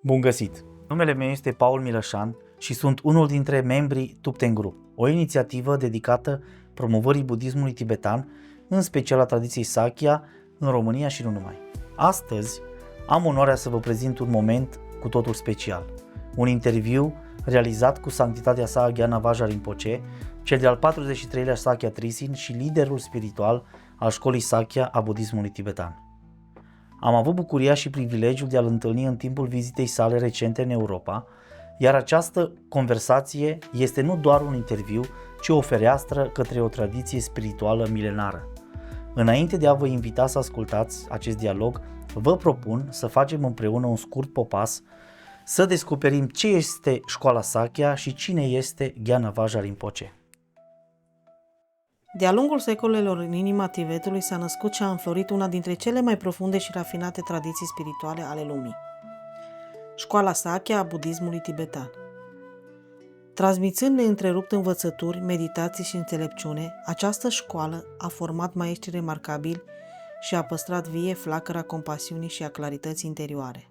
Bun găsit! Numele meu este Paul Milasan și sunt unul dintre membrii Thubten Group, o inițiativă dedicată promovării budismului tibetan, în special a tradiției Sakya, în România și nu numai. Astăzi am onoarea să vă prezint un moment cu totul special, un interviu realizat cu sanctitatea sa Gyana Vajra Rinpoche, cel de-al 43-lea Sakya Trisin și liderul spiritual al școlii Sakya a budismului tibetan. Am avut bucuria și privilegiul de a-l întâlni în timpul vizitei sale recente în Europa, iar această conversație este nu doar un interviu, ci o fereastră către o tradiție spirituală milenară. Înainte de a vă invita să ascultați acest dialog, vă propun să facem împreună un scurt popas, să descoperim ce este școala Sakya și cine este Gyana Vajra Rinpoche. De-a lungul secolelor, în inima Tibetului s-a născut și a înflorit una dintre cele mai profunde și rafinate tradiții spirituale ale lumii. Școala Sakya a budismului tibetan. Transmițând neîntrerupt învățături, meditații și înțelepciune, această școală a format maestri remarcabili și a păstrat vie flacăra compasiunii și a clarității interioare.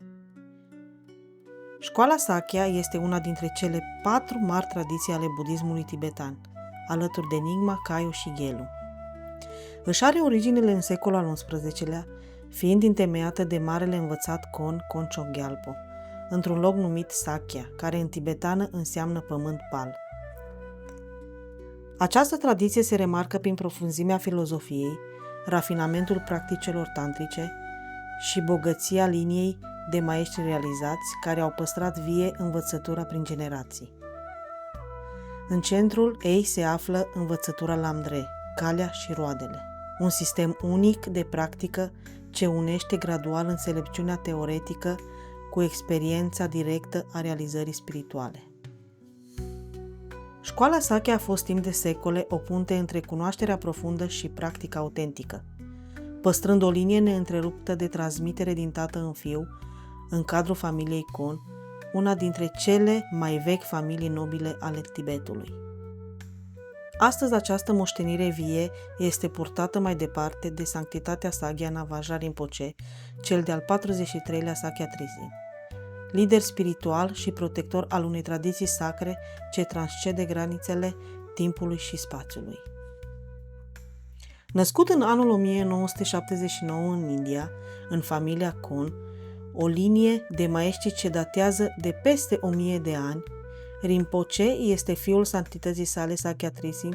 Școala Sakya este una dintre cele 4 mari tradiții ale budismului tibetan, alături de Nyingma, Kayu și Gelug. Își are originele în secolul al XI-lea, fiind întemeiată de marele învățat Koncho Gyalpo, într-un loc numit Sakya, care în tibetană înseamnă pământ pal. Această tradiție se remarcă prin profunzimea filozofiei, rafinamentul practicelor tantrice și bogăția liniei de maestri realizați care au păstrat vie învățătura prin generații. În centrul ei se află învățătura Lamdre, calea și roadele, un sistem unic de practică ce unește gradual înțelepciunea teoretică cu experiența directă a realizării spirituale. Școala Sakya a fost timp de secole o punte între cunoașterea profundă și practica autentică, păstrând o linie neîntreruptă de transmitere din tată în fiu în cadrul familiei Kon, una dintre cele mai vechi familii nobile ale Tibetului. Astăzi această moștenire vie este purtată mai departe de sanctitatea sa Gyana Vajra Rinpoche, cel de-al 43-lea Sakya Trisin, lider spiritual și protector al unei tradiții sacre ce transcede granițele timpului și spațiului. Născut în anul 1979 în India, în familia Kon, o linie de maestri ce datează de peste 1000 de ani, Rinpoche este fiul sanctității sale Sakya Trisin,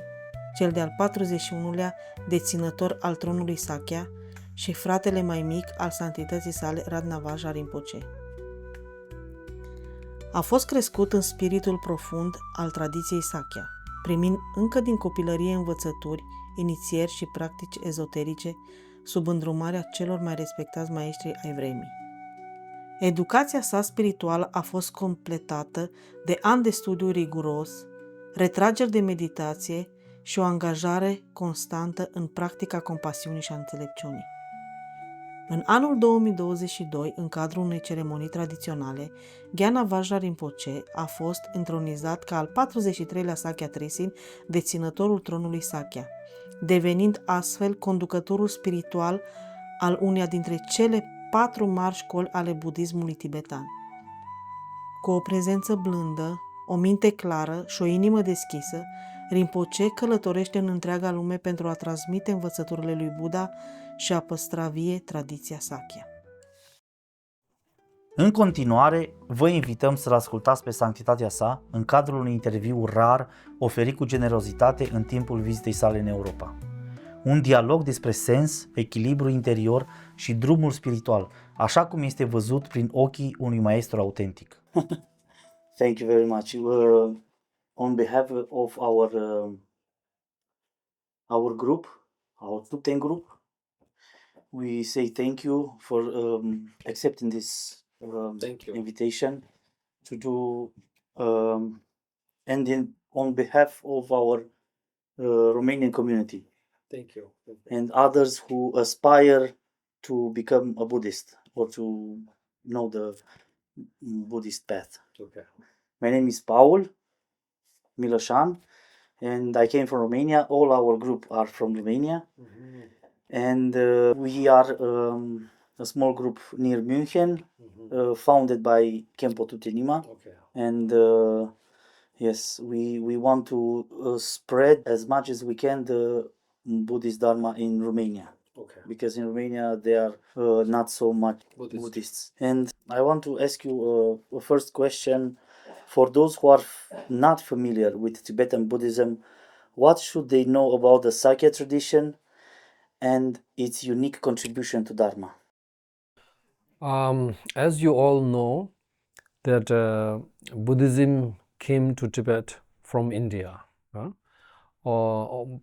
cel de-al 41-lea deținător al tronului Sakya și fratele mai mic al sanctității sale Radha Vajra Rinpoche. A fost crescut în spiritul profund al tradiției Sakya, primind încă din copilărie învățături, inițieri și practici ezoterice sub îndrumarea celor mai respectați maestri ai vremii. Educația sa spirituală a fost completată de ani de studiu riguros, retrageri de meditație și o angajare constantă în practica compasiunii și a înțelepciunii. În anul 2022, în cadrul unei ceremonii tradiționale, Gyana Vajra Rinpoche a fost întronizat ca al 43-lea Sakya Trisin, deținătorul tronului Sakya, devenind astfel conducătorul spiritual al uneia dintre cele 4 mari școli ale budismului tibetan. Cu o prezență blândă, o minte clară și o inimă deschisă, Rinpoche călătorește în întreaga lume pentru a transmite învățăturile lui Buddha și a păstra vie tradiția Sakya. În continuare, vă invităm să-l ascultați pe sanctitatea sa în cadrul unui interviu rar oferit cu generozitate în timpul vizitei sale în Europa. Un dialog despre sens, echilibru interior și drumul spiritual, așa cum este văzut prin ochii unui maestru autentic. Thank you very much. On behalf of our group, our Thubten group, we say thank you for accepting this invitation to do, and on behalf of our Romanian community. Thank you. And others who aspire to become a Buddhist or to know the Buddhist path. Okay. My name is Paul Milasan, and I came from Romania. All our group are from Romania, Mm-hmm. and we are a small group near München, founded by Khenpo Tutenima. Okay. And yes, we want to spread as much as we can the Buddhist Dharma in Romania. Okay. Because in Romania there are not so much Buddhists. And I want to ask you a first question. For those who are not familiar with Tibetan Buddhism, what should they know about the Sakya tradition and its unique contribution to Dharma? As you all know, that Buddhism came to Tibet from India. All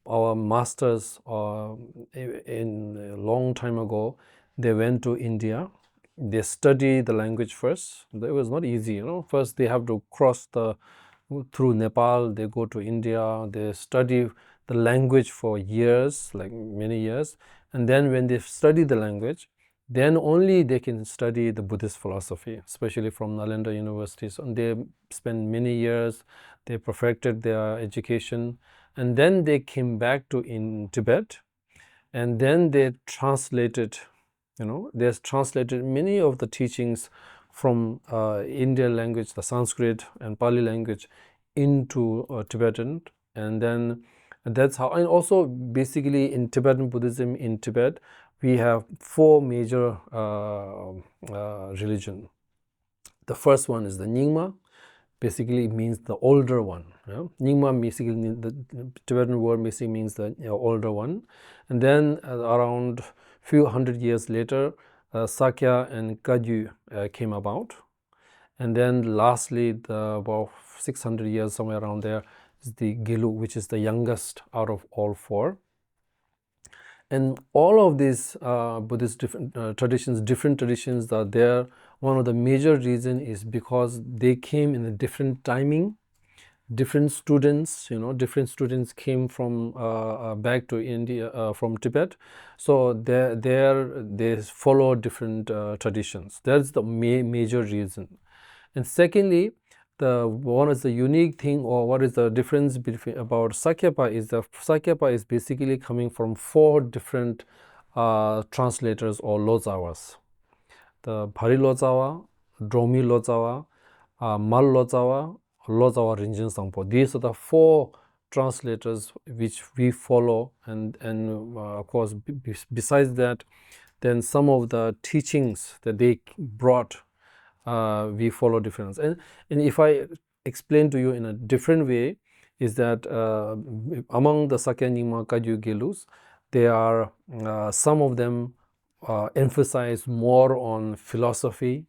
our masters in a long time ago, they went to India. They studied the language first. It was not easy, First they have to cross through Nepal. They go to India. They study the language for years, like many years. And then when they study the language, then only they can study the Buddhist philosophy, especially from Nalanda universities. And they spent many years. They perfected their education, and then they came back to in Tibet, and then they translated, they translated many of the teachings from Indian language, the Sanskrit and Pali language, into Tibetan, and then that's how. And also, basically, in Tibetan Buddhism in Tibet, we have four major religion. The first one is the Nyingma. Basically, it means the older one. Nyingma basically, the Tibetan word basically means the older one. And then around few hundred years later, Sakya and Kagyu came about. And then lastly, about 600 years, somewhere around there, is the Gelu, which is the youngest out of all four. And all of these Buddhist different traditions are there. One of the major reasons is because they came in a different timing. Different students, different students came from back to India from Tibet. So they follow different traditions. That's the major reason. And secondly, one is the unique thing, or what is the difference between about Sakyapa is that Sakyapa is basically coming from four different translators or Lozawas. The Bhari Lozawa, Dromi Lozawa, Mal Lozawa, Lozawa Rinjin Sangpo. These are the four translators which we follow, and of course, besides that, then some of the teachings that they brought, we follow difference. And if I explain to you in a different way, is that among the Sakya, Nyingma, Kagyu, Gelus, they are some of them emphasize more on philosophy,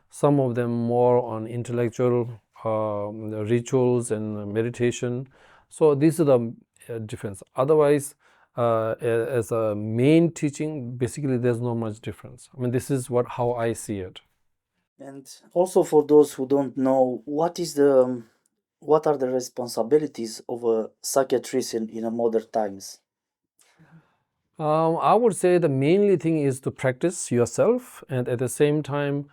some of them more on intellectual rituals and meditation. So these are the difference. Otherwise, as a main teaching, basically there's not much difference. I mean, this is how I see it. And also for those who don't know, what are the responsibilities of a psychiatrist in a modern times? I would say the mainly thing is to practice yourself, and at the same time,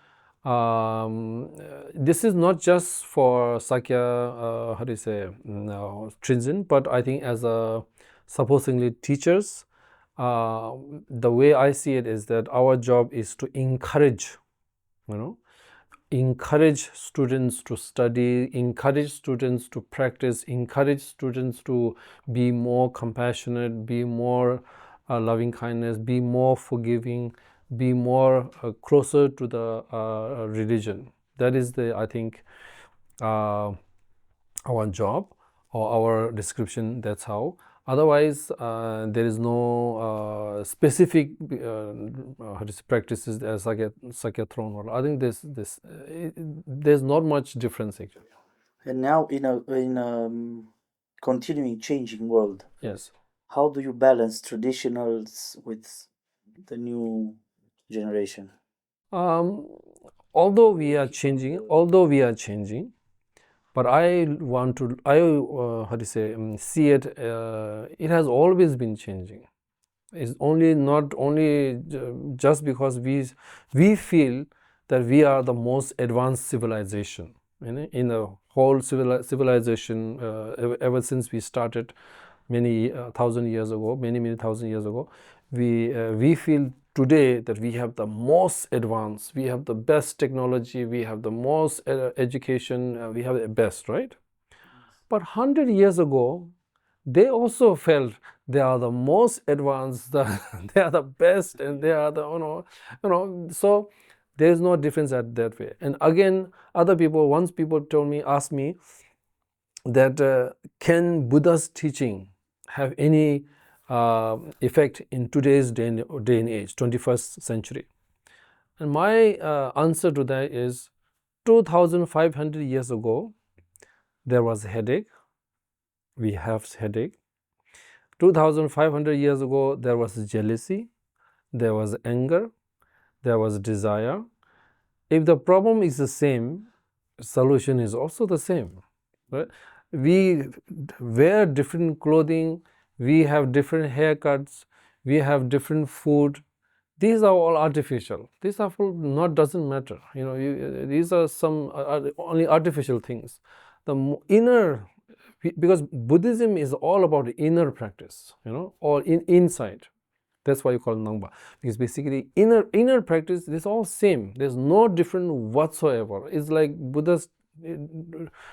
this is not just for Sakya, Trinzen, but I think as supposedly teachers, the way I see it is that our job is to encourage, encourage students to study, encourage students to practice, encourage students to be more compassionate, be more loving kindness, be more forgiving, be more closer to the religion. That is I think, our job or our description. That's how. Otherwise, there is no specific practices as Sakya throne. I think there's not much difference actually. And now in a continuing changing world, Yes. how do you balance traditionals with the new generation? Although we are changing, but I want to, see it. It has always been changing. It's not only just because we feel that we are the most advanced civilization in the whole civilization ever since we started many thousand years ago, many thousand years ago. we feel today that we have the most advanced, we have the best technology, we have the most education, we have the best, right? But 100 years ago, they also felt they are the most advanced, they are the best, and they are the, so there is no difference at that way. And again, once people asked me that can Buddha's teaching have any effect in today's day and age, 21st century? And my answer to that is 2,500 years ago, there was a headache. We have headache. 2,500 years ago, there was jealousy, there was anger, there was desire. If the problem is the same, solution is also the same. Right? We wear different clothing, we have different haircuts, we have different food. These are all artificial. These are doesn't matter. These are some only artificial things. The inner, because Buddhism is all about inner practice, or inside. That's why you call it Nangpa, because basically inner practice is all same. There's no different whatsoever. It's like Buddha's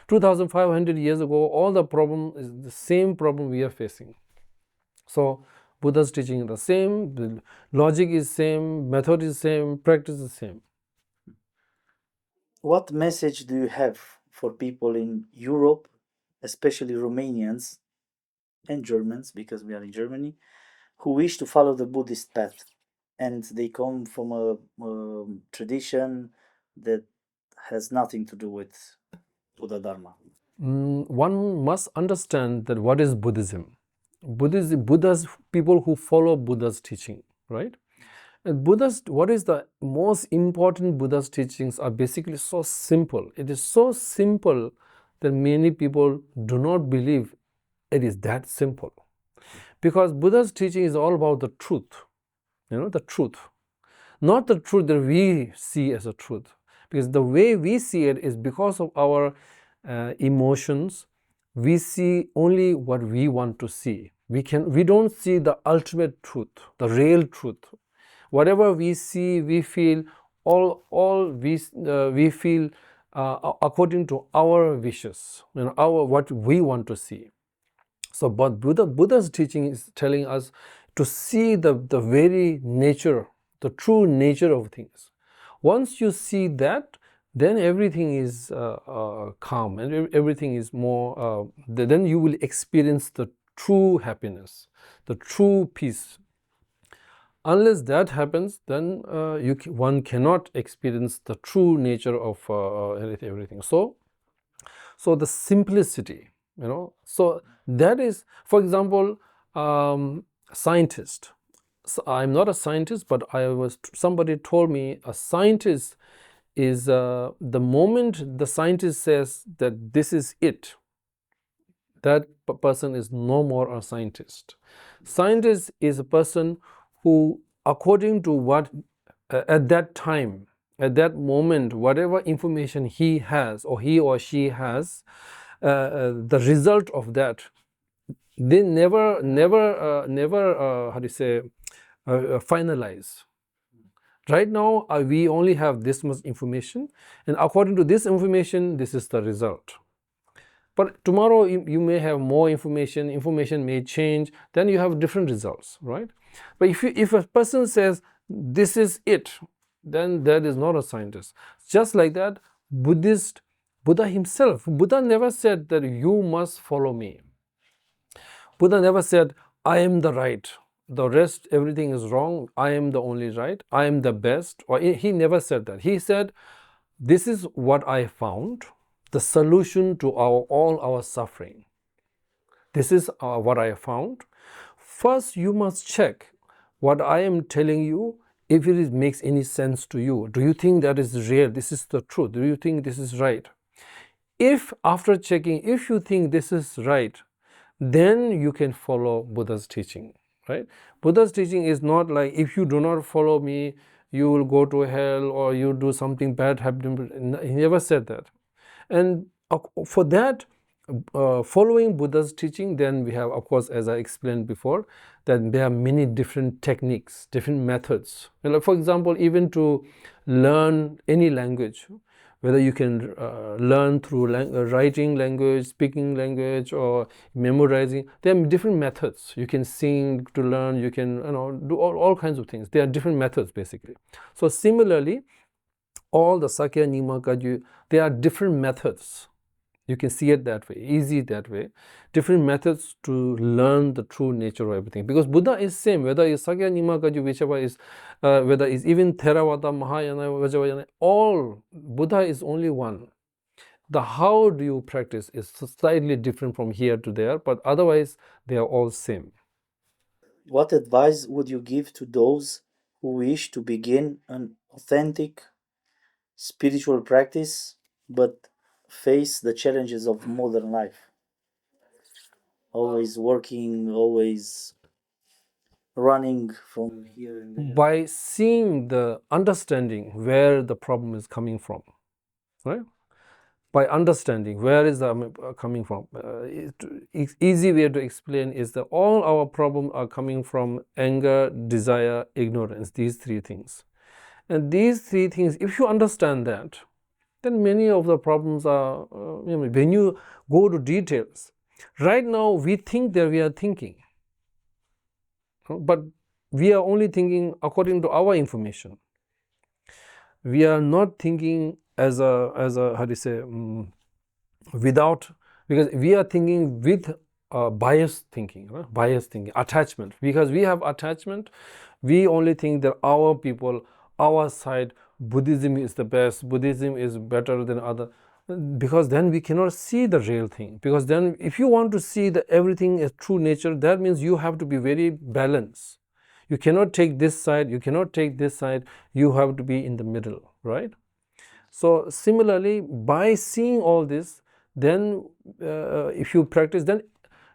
2,500 years ago, all the problem is the same problem we are facing. So Buddha's teaching is the same, the logic is same, method is same, practice is same. What message do you have for people in Europe, especially Romanians and Germans, because we are in Germany, who wish to follow the Buddhist path and they come from a tradition that has nothing to do with Buddha Dharma? One must understand that what is Buddhism. Buddha's people who follow Buddha's teaching, right? And what is the most important Buddha's teachings are basically so simple. It is so simple that many people do not believe it is that simple. Because Buddha's teaching is all about the truth, the truth. Not the truth that we see as a truth. Because the way we see it is because of our emotions, we see only what we want to see. We don't see the ultimate truth, the real truth. Whatever we see, we feel, we feel according to our wishes, what we want to see. So, but Buddha's teaching is telling us to see the very nature, the true nature of things. Once you see that, then everything is calm, and everything is more, then you will experience the true happiness, the true peace. Unless that happens, then one cannot experience the true nature of everything. So the simplicity, so that is, for example, scientist. So I'm not a scientist, but somebody told me a scientist is the moment the scientist says that this is it, that person is no more a scientist. Scientist is a person who, according to what at that time, at that moment, whatever information he has or he or she has, the result of that, they never how do you say, finalize. Right now, we only have this much information, and according to this information, this is the result. But tomorrow you may have more information may change, then you have different results, right? But if a person says this is it, then that is not a scientist. Just like that, Buddha himself, Buddha never said that you must follow me. Buddha never said, I am the right, the rest, everything is wrong, I am the only right, I am the best. Or he never said that. He said, this is what I found, the solution to all our suffering. This is what I found. First, you must check what I am telling you, if it makes any sense to you. Do you think that is real? This is the truth. Do you think this is right? If after checking, if you think this is right, then you can follow Buddha's teaching, right? Buddha's teaching is not like, if you do not follow me, you will go to hell, or you do something bad happen. He never said that. And for that, following Buddha's teaching, then we have, of course, as I explained before, that there are many different techniques, different methods. For example, even to learn any language, whether you can learn through writing language, speaking language, or memorizing, there are different methods. You can sing to learn, you can do all kinds of things. There are different methods basically. So similarly, all the Sakya, Nyingma, Kagyu, there are different methods. You can see it that way, easy that way. Different methods to learn the true nature of everything. Because Buddha is same, whether it's Sakya, Nyingma, Kagyu, whichever is, whether it's even Theravada, Mahayana, Vajra, all, Buddha is only one. The how do you practice is slightly different from here to there, but otherwise they are all same. What advice would you give to those who wish to begin an authentic spiritual practice but face the challenges of modern life? Always working, always running from here and there. By seeing the understanding where the problem is coming from, right? By understanding where is the coming from. Easy way to explain is that all our problems are coming from anger, desire, ignorance, these three things. And these three things, if you understand that, then many of the problems are, when you go to details, right now we think that we are thinking, but we are only thinking according to our information. We are not thinking as a how do you say, without, because we are thinking with biased thinking, right? Biased thinking, attachment. Because we have attachment, we only think that our people, our side, Buddhism is the best, Buddhism is better than other. Because then we cannot see the real thing. Because then if you want to see the everything as true nature, that means you have to be very balanced. You cannot take this side, you cannot take this side, you have to be in the middle, right? So similarly, by seeing all this, then if you practice, then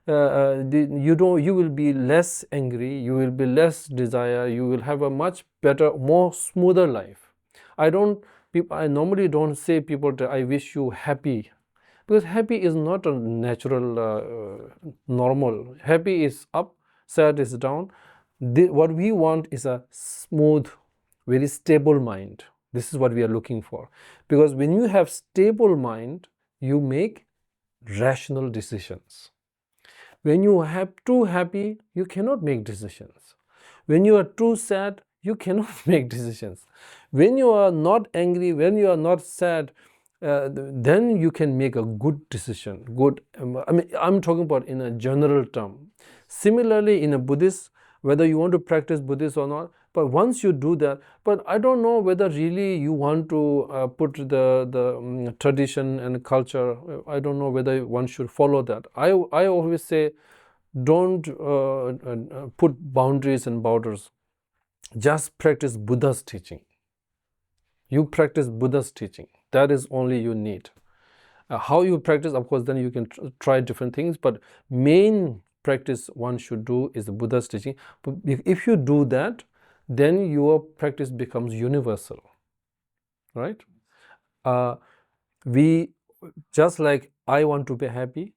you will be less angry, you will be less desire, you will have a much better, more smoother life. I normally don't say people that I wish you happy, because happy is not a natural normal. Happy is up, sad is down. What we want is a smooth, very stable mind. This is what we are looking for. Because when you have stable mind, you make rational decisions. When you are too happy, you cannot make decisions. When you are too sad, you cannot make decisions. When you are not angry, when you are not sad, then you can make a good decision. Good. I'm talking about in a general term. Similarly, in a Buddhist, whether you want to practice Buddhist or not, but once you do that, but I don't know whether really you want to put the tradition and culture. I don't know whether one should follow that. I always say, don't put boundaries and borders. Just practice Buddha's teaching. You practice Buddha's teaching. That is only you need. How you practice, of course, then you can try different things, but main practice one should do is the Buddha's teaching. But if you do that, then your practice becomes universal, right? We, just like I want to be happy,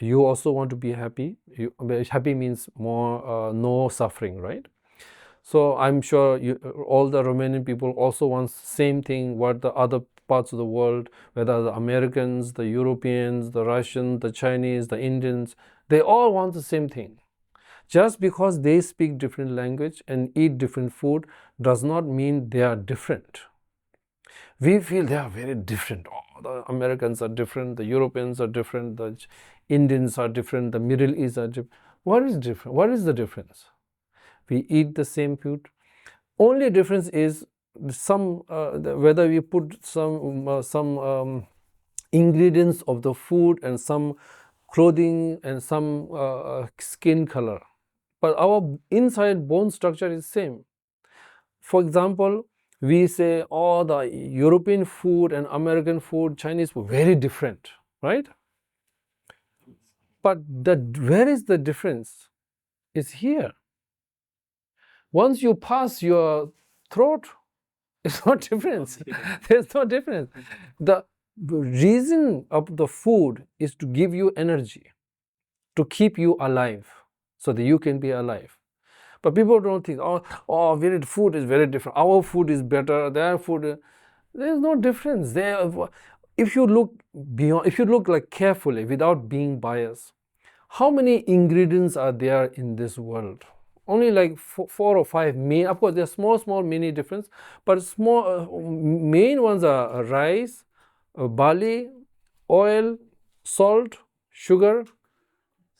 you also want to be happy. Happy means more no suffering, right? So I'm sure all the Romanian people also want same thing what the other parts of the world, whether the Americans, the Europeans, the Russians, the Chinese, the Indians, they all want the same thing. Just because they speak different language and eat different food does not mean they are different. We feel they are very different. Oh, the Americans are different, the Europeans are different, the Indians are different, the Middle East are different. What is different? What is the difference? We eat the same food. Only difference is whether we put some ingredients of the food and some clothing and some skin color. But our inside bone structure is same. For example, we say, oh, the European food and American food, Chinese food, very different, right? But where is the difference? It's here. Once you pass your throat, it's not difference. There's no difference. The the reason of the food is to give you energy, to keep you alive, so that you can be alive. But people don't think, food is very different. Our food is better. Their food, there is no difference. If you look beyond, if you look like carefully without being biased, how many ingredients are there in this world? Only like four or five main. Of course, there are small, many difference, but main ones are rice, barley, oil, salt, sugar.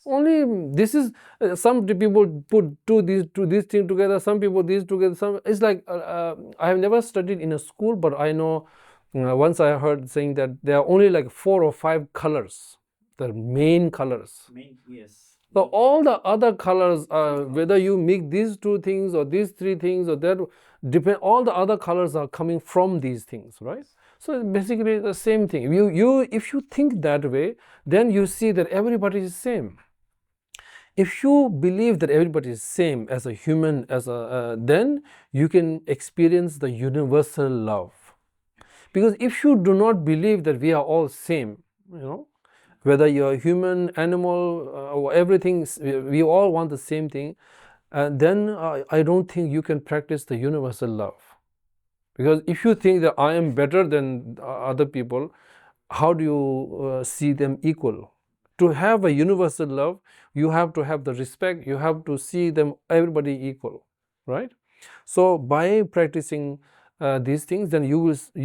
Only this is some people put these things together. Some people these together. It's like I have never studied in a school, but I know once I heard saying that there are only like 4 or 5 colors, the main colors. Yes. So all the other colors, whether you mix these 2 things or these 3 things or that, depend. All the other colors are coming from these things, right? So basically the same thing. If you think that way, then you see that everybody is same. If you believe that everybody is same as a human, then you can experience the universal love. Because if you do not believe that we are all same, whether you're human, animal, or everything, we all want the same thing, then I don't think you can practice the universal love. Because if you think that I am better than other people, how do you see them equal? To have a universal love, you have to have the respect, you have to see them, everybody equal, right? So by practicing these things, then you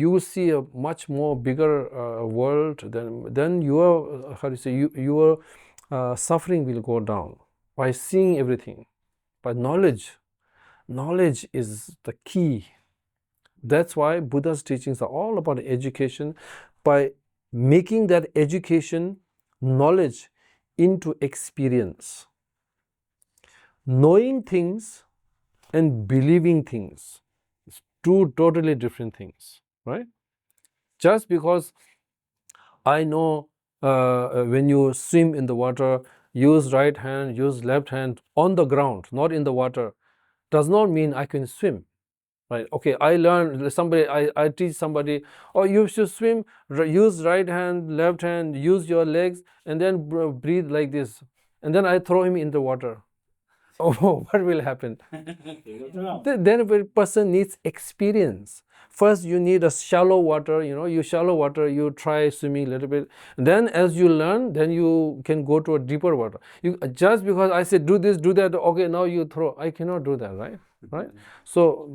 will see a much more bigger world. Then your your suffering will go down by seeing everything. By knowledge is the key. That's why Buddha's teachings are all about education. By making that education, knowledge into experience, knowing things and believing things, 2 totally different things, right? Just because I know when you swim in the water, use right hand, use left hand on the ground, not in the water, does not mean I can swim, right? Okay, I learned I teach somebody, you should swim, use right hand, left hand, use your legs, and then breathe like this, and then I throw him in the water. What will happen? Then a person needs experience. First, you need a shallow water. Shallow water, you try swimming a little bit. Then, as you learn, then you can go to a deeper water. Just because I said do this, do that, okay, now you throw. I cannot do that, right? Right? So,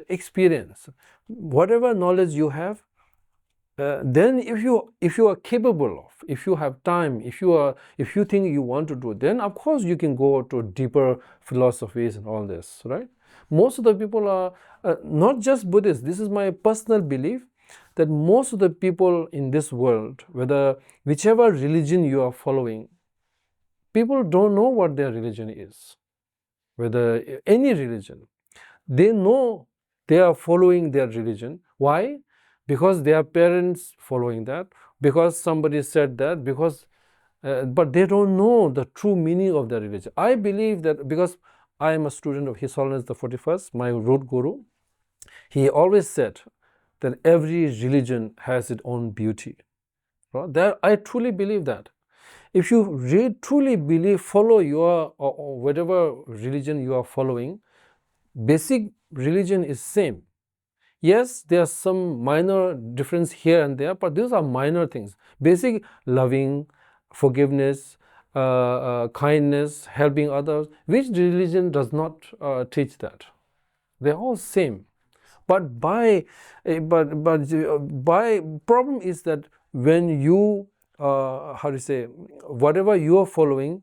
experience. Whatever knowledge you have, then if you are capable of, if you have time, if you think you want to do, then of course you can go to deeper philosophies and all this, right? Most of the people are not just Buddhists. This is my personal belief, that most of the people in this world, whichever religion you are following, people don't know what their religion is. Whether any religion, they know they are following their religion. Why? Because their parents following that, because somebody said that, but they don't know the true meaning of their religion. I believe that because I am a student of His Holiness the 41st, my root guru, he always said that every religion has its own beauty. Right? I truly believe that. If you truly follow your or whatever religion you are following, basic religion is same. Yes, there are some minor difference here and there, but these are minor things. Basic loving, forgiveness, kindness, helping others. Which religion does not teach that? They're all same. But by problem is that when you whatever you are following,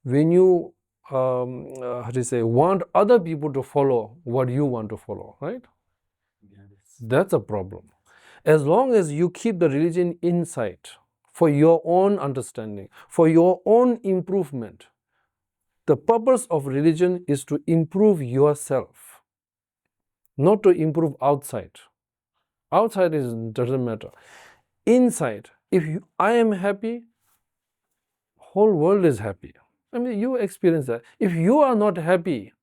when you want other people to follow what you want to follow, right? That's a problem. As long as you keep the religion inside for your own understanding, for your own improvement, the purpose of religion is to improve yourself, not to improve outside. Outside doesn't matter. Inside, if I am happy, whole world is happy. I mean, you experience that. If you are not happy,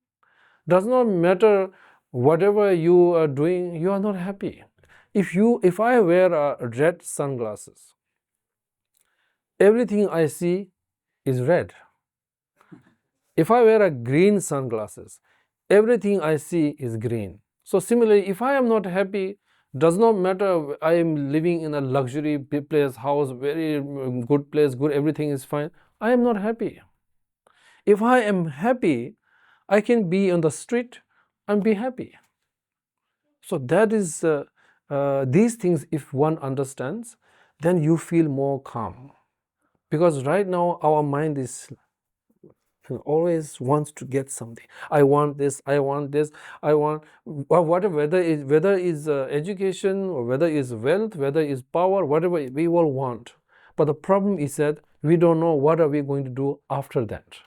does not matter whatever you are doing, you are not happy. If I wear red sunglasses, everything I see is red. If I wear a green sunglasses, everything I see is green. So similarly, if I am not happy, does not matter I am living in a luxury place, house, very good place, good, everything is fine, I am not happy. If I am happy, I can be on the street and be happy. So that is these things, if one understands, then you feel more calm. Because right now our mind is always wants to get something. I want this, I want this, I want, or whatever, whether is education, or whether is wealth, whether is power, whatever we all want. But the problem is that we don't know what are we going to do after that.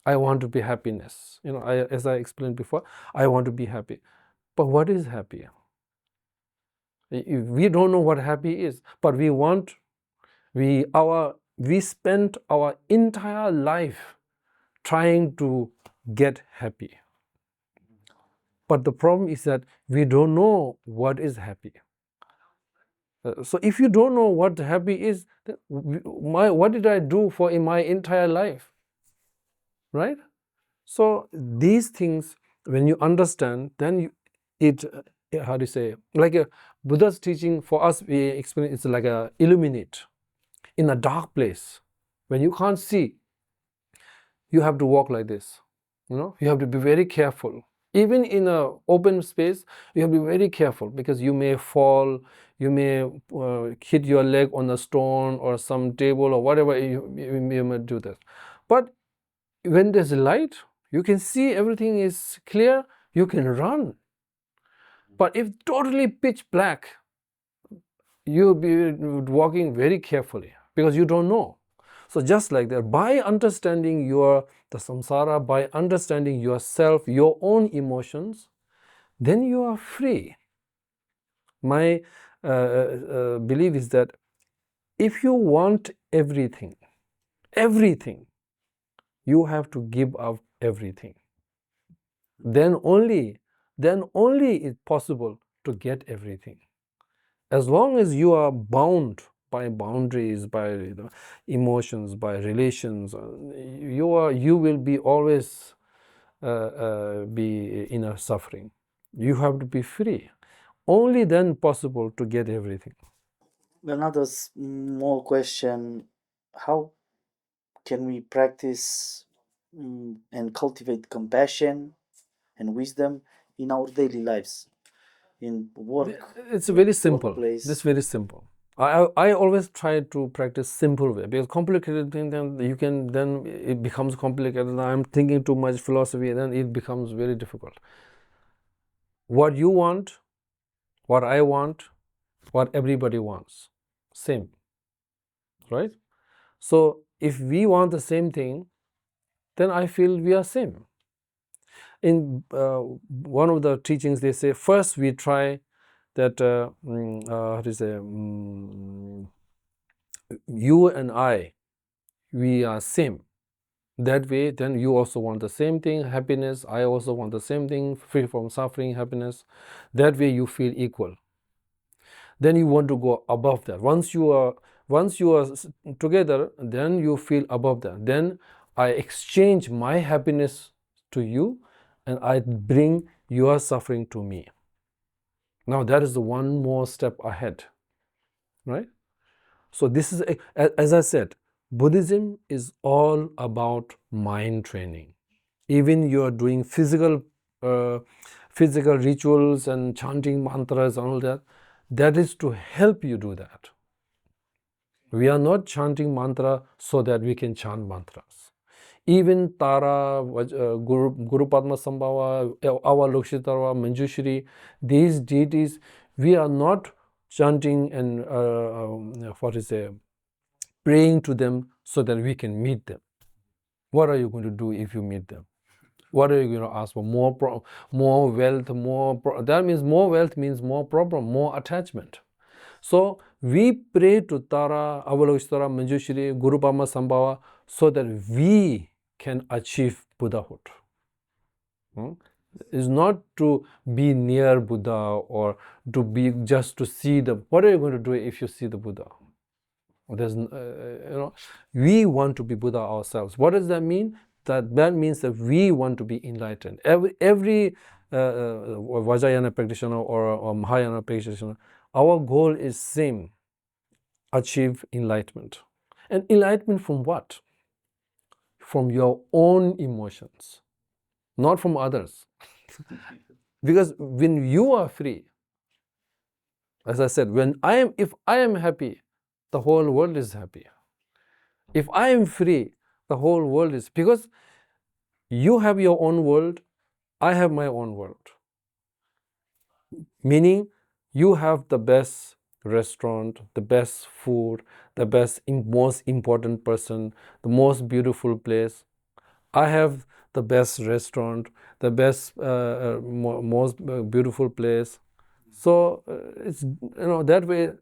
I want to be happiness. As I explained before, I want to be happy. But what is happy? We don't know what happy is, but we spent our entire life trying to get happy. But the problem is that we don't know what is happy. So if you don't know what happy is, then what did I do in my entire life? Right? So these things, when you understand, then how do you say, like a Buddha's teaching for us, we experience it's like a illuminate in a dark place. When you can't see, you have to walk like this. You have to be very careful. Even in an open space, you have to be very careful, because you may fall, you may hit your leg on a stone or some table or whatever, you may do that. But when there's light, you can see everything is clear, you can run. But if totally pitch black, you'll be walking very carefully, because you don't know. So just like that, by understanding the samsara, by understanding yourself, your own emotions, then you are free. My belief is that if you want everything, you have to give up everything. Then only it's possible to get everything. As long as you are bound by boundaries, by emotions, by relations, you will be always be in a suffering. You have to be free. Only then possible to get everything. Another small question: how can we practice and cultivate compassion and wisdom in our daily lives, in work? It's very simple. Workplace. It's very simple. I always try to practice simple way, because complicated thing, then it becomes complicated. I'm thinking too much philosophy, then it becomes very difficult. What you want, what I want, what everybody wants, same, right? So if we want the same thing, then I feel we are same. In one of the teachings, they say first we try that how to say, you and I, we are same. That way, then you also want the same thing, happiness. I also want the same thing, free from suffering, happiness. That way you feel equal. Then you want to go above that. Once you are together, then you feel above that. Then I exchange my happiness to you, and I bring your suffering to me. Now that is the one more step ahead, right? So this is, as I said, Buddhism is all about mind training. Even you are doing physical rituals and chanting mantras and all that, that is to help you do that. We are not chanting mantra so that we can chant mantras. Even Tara, Guru Padma Sambhava, Avalokshitara, Manjushri, these deities, we are not chanting and praying to them so that we can meet them. What are you going to do if you meet them? What are you going to ask for? More wealth, that means more wealth means more problem, more attachment. So we pray to Tara, Avalokshitara, Manjushri, Guru Padma Sambhava so that we can achieve Buddhahood. Is not to be near Buddha or to be just to see the. What are you going to do if you see the Buddha? There's, we want to be Buddha ourselves. What does that mean? That means that we want to be enlightened. Every Vajrayana practitioner or Mahayana practitioner, our goal is same: achieve enlightenment. And enlightenment from what? From your own emotions, not from others. Because when you are free, as I said, if I am happy, the whole world is happy. If I am free, the whole world is, because you have your own world, I have my own world. Meaning, you have the best restaurant, the best food, the most important person, the most beautiful place. I have the best restaurant, the best, most beautiful place. So it's, that way.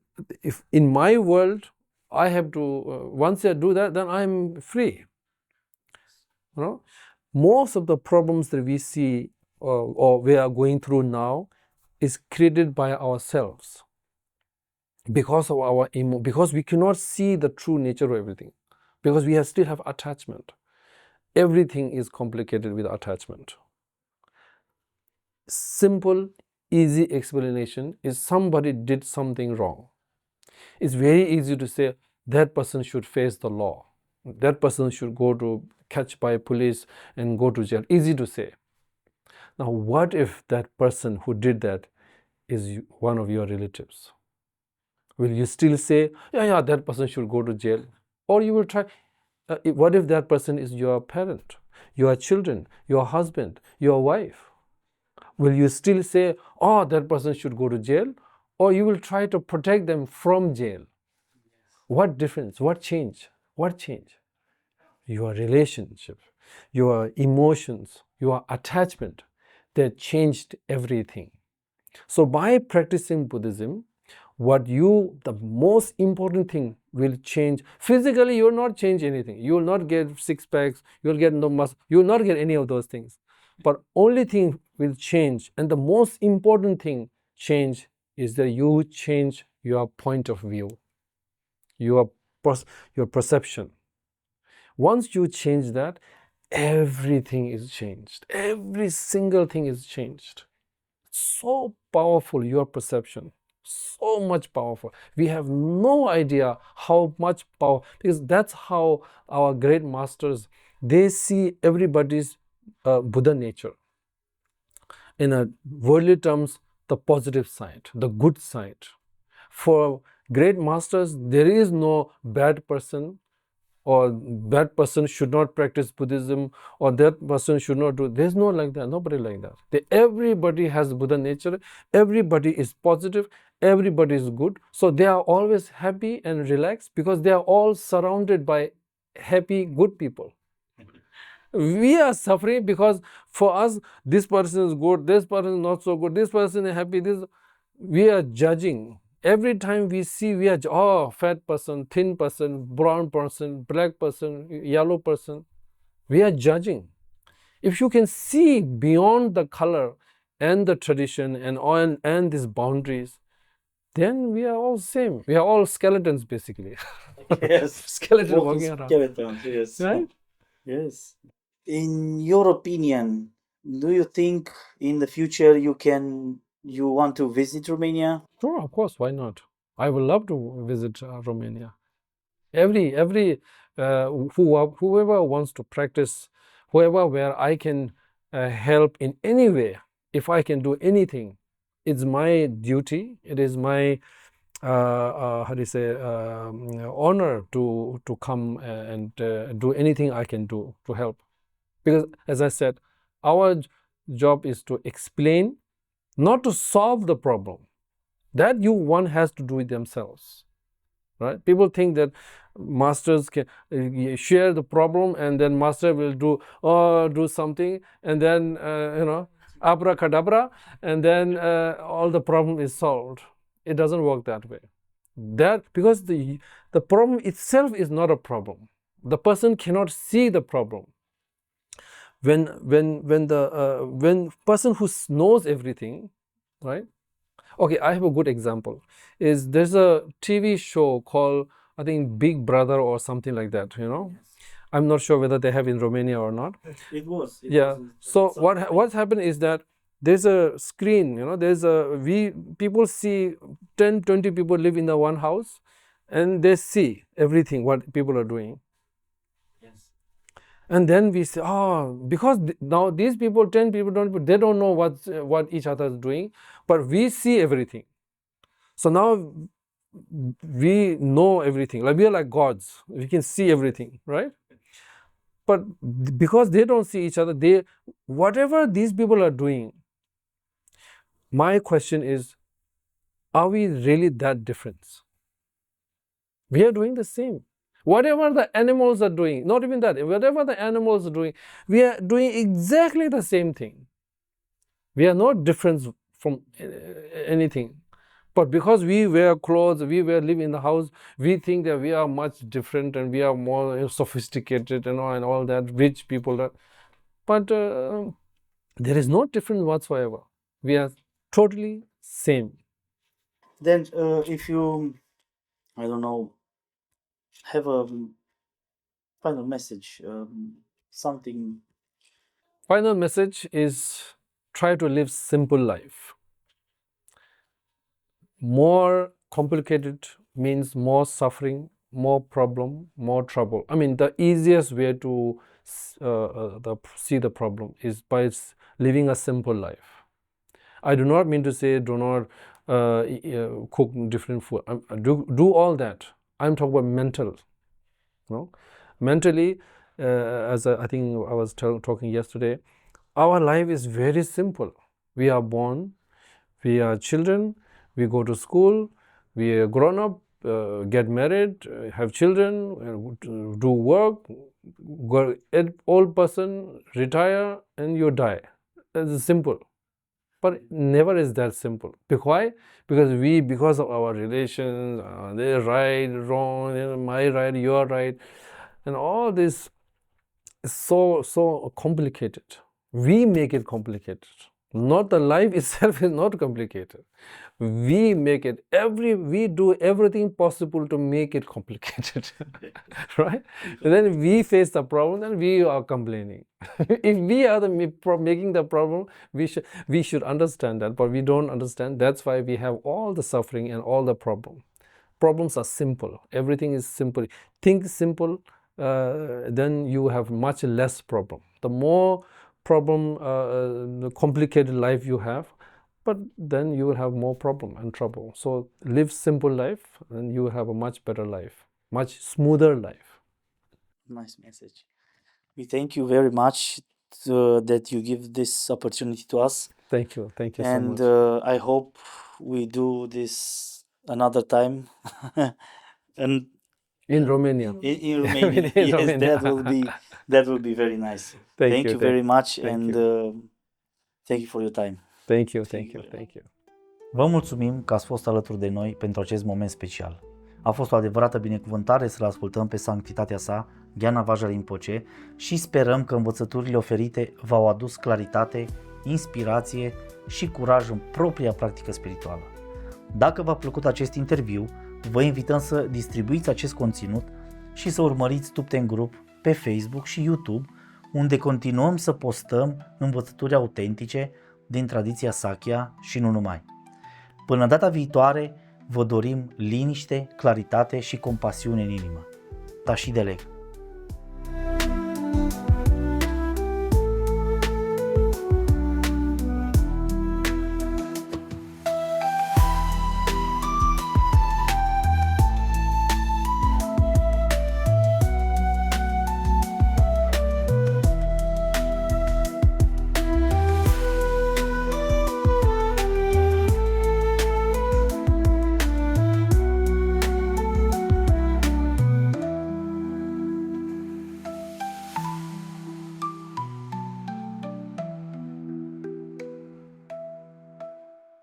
If in my world I have to, once I do that, then I'm free. Most of the problems that we see or we are going through now is created by ourselves because of because we cannot see the true nature of everything, because we still have attachment. Everything is complicated with attachment. Simple, easy explanation is somebody did something wrong. It's very easy to say that person should face the law. That person should go to catch by police and go to jail. Easy to say. Now, what if that person who did that is one of your relatives? Will you still say, yeah, that person should go to jail? Or you will try, what if that person is your parent, your children, your husband, your wife? Will you still say, oh, that person should go to jail? Or you will try to protect them from jail? What difference? What change? What change? Your relationship, your emotions, your attachment, that changed everything. So by practicing Buddhism, the most important thing will change. Physically, you will not change anything. You will not get six packs, you will get no muscle, you will not get any of those things. But only thing will change, and the most important thing change, is that you change your point of view, your perception. Once you change that, everything is changed. Every single thing is changed. So powerful, your perception. So much powerful. We have no idea how much power, because that's how our great masters, they see everybody's Buddha nature. In a worldly terms, the positive side, the good side. For great masters, there is no bad person, or that person should not practice Buddhism, or that person should not do. There's no like that. Nobody like that. Everybody has Buddha nature. Everybody is positive. Everybody is good. So they are always happy and relaxed because they are all surrounded by happy, good people. We are suffering because for us, this person is good, this person is not so good, this person is happy, we are judging. Every time we see, we are, fat person, thin person, brown person, black person, yellow person. We are judging. If you can see beyond the color and the tradition and these boundaries, then we are all same. We are all skeletons, basically. Yes. Skeleton walking around. Skeletons, yes. Right? Yes. In your opinion, do you think in the future you want to visit Romania? Sure, of course. Why not? I would love to visit Romania. Whoever wants to practice, where I can help in any way, if I can do anything, it's my duty. It is my honor to come and do anything I can do to help. Because, as I said, our job is to explain, not to solve the problem. That one has to do it themselves. Right? People think that masters can share the problem, and then master will do something, and then abracadabra, and then all the problem is solved. It doesn't work that way. Because the problem itself is not a problem. The person cannot see the problem. when person who knows everything, right? Okay, I have a good example. There's a TV show called, I think, Big Brother or something like that, you know. I'm not sure whether they have in Romania or not. It was. Yeah. So what's happened is that there's a screen, you know, people see 10, 20 people live in the one house, and they see everything what people are doing. Yes. And then we say, because now these people, 10 people, they don't know what each other is doing, but we see everything. So now we know everything. Like we are like gods. We can see everything, right? But because they don't see each other, whatever these people are doing, my question is, are we really that different? We are doing the same. Whatever the animals are doing, not even that, whatever the animals are doing, we are doing exactly the same thing. We are not different from anything. But because we wear clothes, live in the house, we think that we are much different and we are more sophisticated and all that, rich people. But there is no difference whatsoever. We are totally same. Then if you, I don't know, have a final message, something. Final message is try to live simple life. More complicated means more suffering, more problem, more trouble. I mean, the easiest way to see the problem is by living a simple life. I do not mean to say do not cook different food. Do all that. I'm talking about mental. No? Mentally, as I think I was talking yesterday, our life is very simple. We are born, we are children, we go to school, we are grown up, get married, have children, do work, old person, retire, and you die. It's simple. But never is that simple. Why? Because of our relations, they're right, wrong, my right, your right, and all this is so complicated. We make it complicated. Not the life itself is not complicated. We make it we do everything possible to make it complicated. Right? And then we face the problem and we are complaining. If we are making the problem, we should understand that, but we don't understand. That's why we have all the suffering and all the problem. Problems are simple. Everything is simple. Think simple, then you have much less problem. The more the complicated life you have, but then you will have more problem and trouble. So live simple life and you will have a much better life, much smoother life. Nice message. We thank you very much that you give this opportunity to us. Thank you so much. And I hope we do this another time. And in Romania. In Romania. Yes, Romania. That will be very nice. Thank you very much. And thank you for your time. Thank you. Vă mulțumim că ați fost alături de noi pentru acest moment special. A fost o adevărată binecuvântare să-l ascultăm pe sanctitatea sa, Gyana Vajra Rinpoche, și sperăm că învățăturile oferite v-au adus claritate, inspirație și curaj în propria practică spirituală. Dacă v-a plăcut acest interviu, vă invităm să distribuiți acest conținut și să urmăriți Thubten Group pe Facebook și YouTube, unde continuăm să postăm învățături autentice din tradiția Sakya și nu numai. Până data viitoare, vă dorim liniște, claritate și compasiune în inimă. Tashi de leg.